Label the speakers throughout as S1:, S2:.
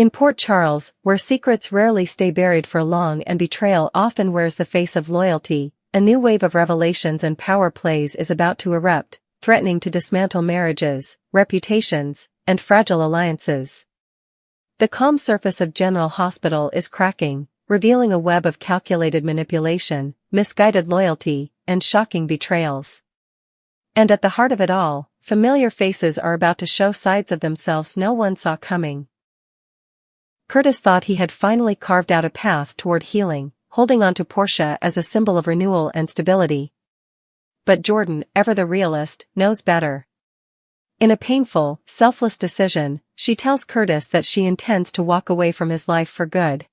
S1: In Port Charles, where secrets rarely stay buried for long and betrayal often wears the face of loyalty, a new wave of revelations and power plays is about to erupt, threatening to dismantle marriages, reputations, and fragile alliances. The calm surface of General Hospital is cracking, revealing a web of calculated manipulation, misguided loyalty, and shocking betrayals. And at the heart of it all, familiar faces are about to show sides of themselves no one saw coming. Curtis thought he had finally carved out a path toward healing, holding on to Portia as a symbol of renewal and stability. But Jordan, ever the realist, knows better. In a painful, selfless decision, she tells Curtis that she intends to walk away from his life for good.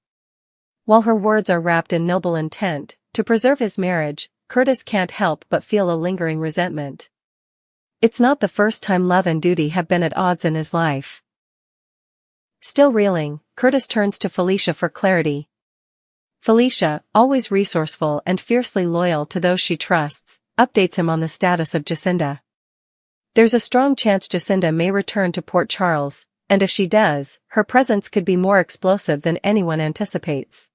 S1: While her words are wrapped in noble intent, to preserve his marriage, Curtis can't help but feel a lingering resentment. It's not the first time love and duty have been at odds in his life. Still reeling, Curtis turns to Felicia for clarity. Felicia, always resourceful and fiercely loyal to those she trusts, updates him on the status of Jacinda. There's a strong chance Jacinda may return to Port Charles, and if she does, her presence could be more explosive than anyone anticipates.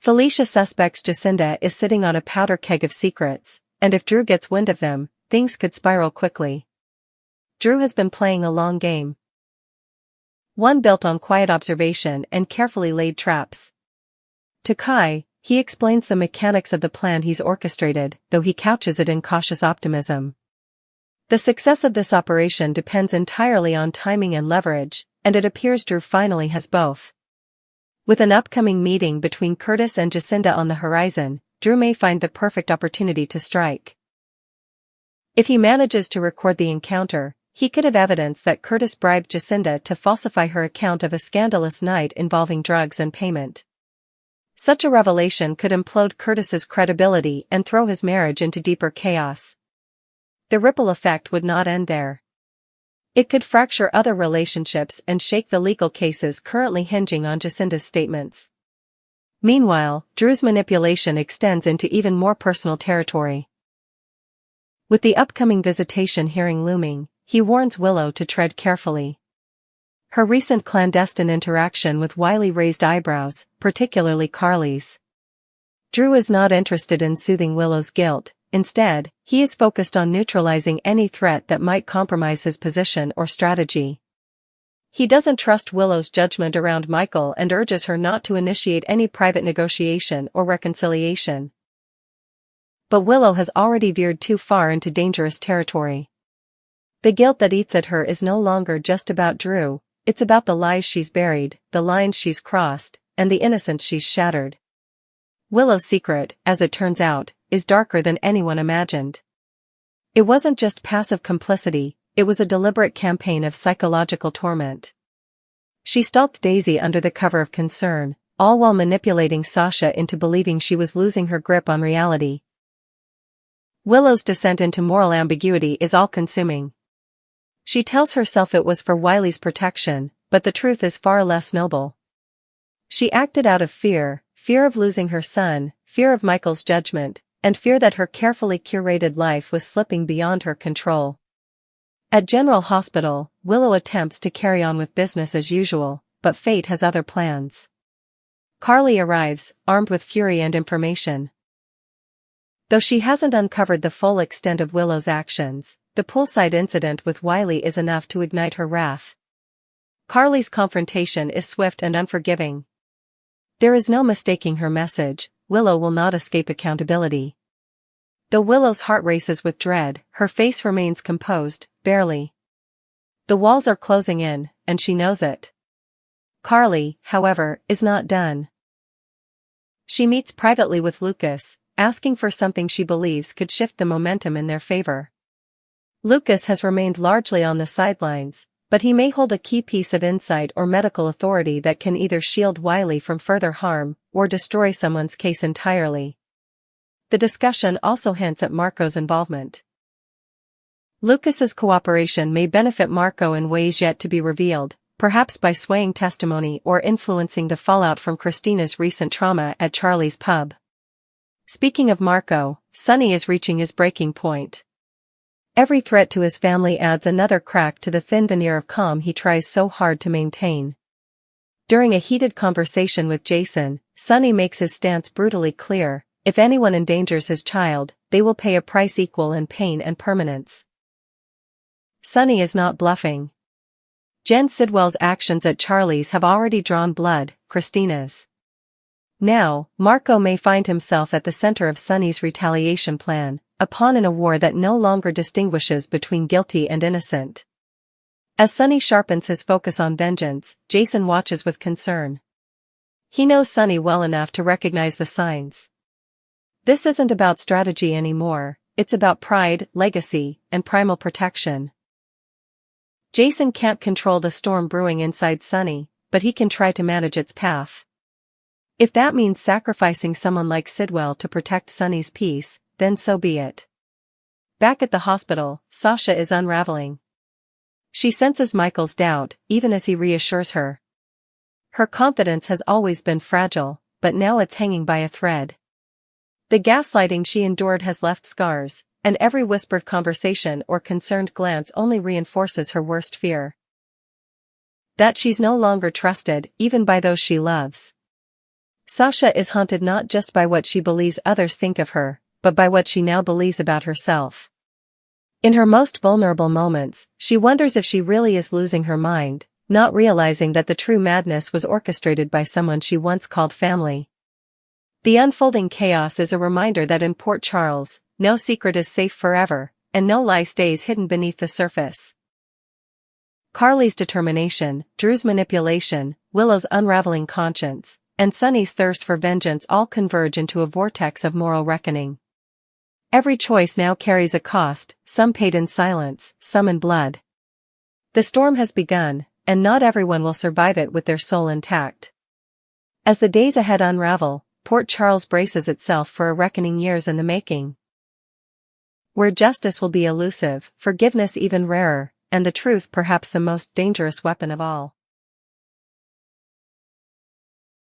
S1: Felicia suspects Jacinda is sitting on a powder keg of secrets, and if Drew gets wind of them, things could spiral quickly. Drew has been playing a long game. One built on quiet observation and carefully laid traps. To Kai, he explains the mechanics of the plan he's orchestrated, though he couches it in cautious optimism. The success of this operation depends entirely on timing and leverage, and it appears Drew finally has both. With an upcoming meeting between Curtis and Jacinda on the horizon, Drew may find the perfect opportunity to strike. If he manages to record the encounter, he could have evidence that Curtis bribed Jacinda to falsify her account of a scandalous night involving drugs and payment. Such a revelation could implode Curtis's credibility and throw his marriage into deeper chaos. The ripple effect would not end there. It could fracture other relationships and shake the legal cases currently hinging on Jacinda's statements. Meanwhile, Drew's manipulation extends into even more personal territory. With the upcoming visitation hearing looming, he warns Willow to tread carefully. Her recent clandestine interaction with Wiley raised eyebrows, particularly Carly's. Drew is not interested in soothing Willow's guilt. Instead, he is focused on neutralizing any threat that might compromise his position or strategy. He doesn't trust Willow's judgment around Michael and urges her not to initiate any private negotiation or reconciliation. But Willow has already veered too far into dangerous territory. The guilt that eats at her is no longer just about Drew, it's about the lies she's buried, the lines she's crossed, and the innocence she's shattered. Willow's secret, as it turns out, is darker than anyone imagined. It wasn't just passive complicity, it was a deliberate campaign of psychological torment. She stalked Daisy under the cover of concern, all while manipulating Sasha into believing she was losing her grip on reality. Willow's descent into moral ambiguity is all-consuming. She tells herself it was for Wiley's protection, but the truth is far less noble. She acted out of fear of losing her son, fear of Michael's judgment, and fear that her carefully curated life was slipping beyond her control. At General Hospital, Willow attempts to carry on with business as usual, but fate has other plans. Carly arrives, armed with fury and information. Though she hasn't uncovered the full extent of Willow's actions, the poolside incident with Wiley is enough to ignite her wrath. Carly's confrontation is swift and unforgiving. There is no mistaking her message: Willow will not escape accountability. Though Willow's heart races with dread, her face remains composed, barely. The walls are closing in, and she knows it. Carly, however, is not done. She meets privately with Lucas, asking for something she believes could shift the momentum in their favor. Lucas has remained largely on the sidelines, but he may hold a key piece of insight or medical authority that can either shield Wiley from further harm, or destroy someone's case entirely. The discussion also hints at Marco's involvement. Lucas's cooperation may benefit Marco in ways yet to be revealed, perhaps by swaying testimony or influencing the fallout from Christina's recent trauma at Charlie's pub. Speaking of Marco, Sonny is reaching his breaking point. Every threat to his family adds another crack to the thin veneer of calm he tries so hard to maintain. During a heated conversation with Jason, Sunny makes his stance brutally clear: if anyone endangers his child, they will pay a price equal in pain and permanence. Sunny is not bluffing. Jen Sidwell's actions at Charlie's have already drawn blood, Christina's. Now, Marco may find himself at the center of Sunny's retaliation plan, a pawn in a war that no longer distinguishes between guilty and innocent. As Sunny sharpens his focus on vengeance, Jason watches with concern. He knows Sunny well enough to recognize the signs. This isn't about strategy anymore, it's about pride, legacy, and primal protection. Jason can't control the storm brewing inside Sunny, but he can try to manage its path. If that means sacrificing someone like Sidwell to protect Sunny's peace, then so be it. Back at the hospital, Sasha is unraveling. She senses Michael's doubt, even as he reassures her. Her confidence has always been fragile, but now it's hanging by a thread. The gaslighting she endured has left scars, and every whispered conversation or concerned glance only reinforces her worst fear. That she's no longer trusted, even by those she loves. Sasha is haunted not just by what she believes others think of her, but by what she now believes about herself. In her most vulnerable moments, she wonders if she really is losing her mind, not realizing that the true madness was orchestrated by someone she once called family. The unfolding chaos is a reminder that in Port Charles, no secret is safe forever, and no lie stays hidden beneath the surface. Carly's determination, Drew's manipulation, Willow's unraveling conscience, and Sunny's thirst for vengeance all converge into a vortex of moral reckoning. Every choice now carries a cost, some paid in silence, some in blood. The storm has begun, and not everyone will survive it with their soul intact. As the days ahead unravel, Port Charles braces itself for a reckoning years in the making. Where justice will be elusive, forgiveness even rarer, and the truth perhaps the most dangerous weapon of all.